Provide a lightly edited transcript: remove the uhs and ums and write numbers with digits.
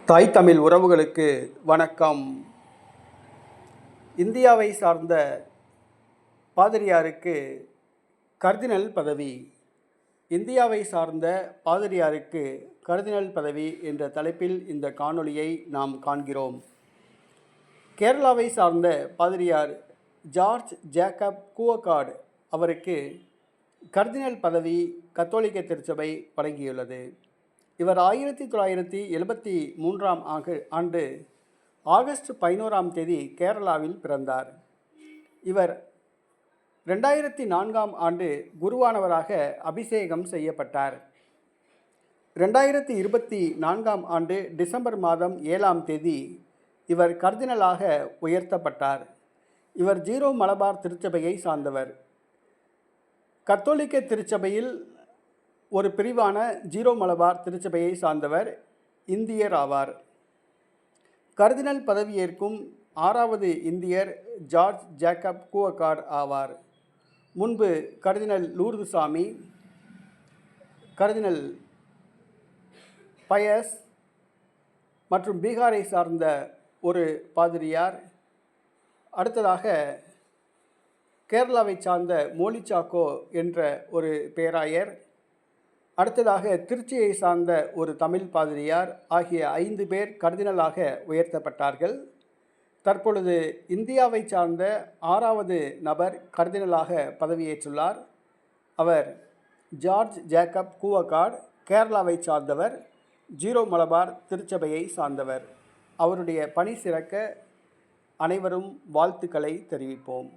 தாய் தமிழ் உறவுகளுக்கு வணக்கம். இந்தியாவை சார்ந்த பாதிரியாருக்கு கர்தினல் பதவி. இந்தியாவை சார்ந்த பாதிரியாருக்கு கர்தினல் பதவி என்ற தலைப்பில் இந்த காணொளியை நாம் காண்கிறோம். கேரளாவை சார்ந்த பாதிரியார் ஜார்ஜ் ஜேக்கப் கூவக்காட் அவருக்கு கர்தினல் பதவி கத்தோலிக்க திருச்சபை வழங்கியுள்ளது. இவர் 1973 ஆண்டு ஆகஸ்ட் 11 கேரளாவில் பிறந்தார். இவர் 2004 ஆண்டு குருவானவராக அபிஷேகம் செய்யப்பட்டார். 2024 ஆண்டு டிசம்பர் மாதம் 7 இவர் கர்தினலாக உயர்த்தப்பட்டார். இவர் ஜீரோ மலபார் திருச்சபையை சார்ந்தவர். கத்தோலிக்க திருச்சபையில் ஒரு பிரிவான ஜீரோ மலபார் திருச்சபையை சார்ந்தவர் இந்தியர் ஆவார். கர்தினல் பதவியேற்கும் 6வது இந்தியர் ஜார்ஜ் ஜேக்கப் கூவக்காட் ஆவார். முன்பு கர்தினல் லூர்துசாமி, கர்தினல் பயஸ் மற்றும் பீகாரை சார்ந்த ஒரு பாதிரியார், அடுத்ததாக கேரளாவை சார்ந்த மோலிச்சாக்கோ என்ற ஒரு பேராயர், அடுத்ததாக திருச்சியை சார்ந்த ஒரு தமிழ் பாதிரியார் ஆகிய 5 பேர் கர்தினலாக உயர்த்தப்பட்டார்கள். தற்பொழுது இந்தியாவை சார்ந்த 6வது நபர் கர்தினலாக பதவியேற்றுள்ளார். அவர் ஜார்ஜ் ஜேக்கப் கூவக்காட், கேரளாவை சார்ந்தவர், ஜீரோ மலபார் திருச்சபையை சார்ந்தவர். அவருடைய பணி சிறக்க அனைவரும் வாழ்த்துக்களை தெரிவிப்போம்.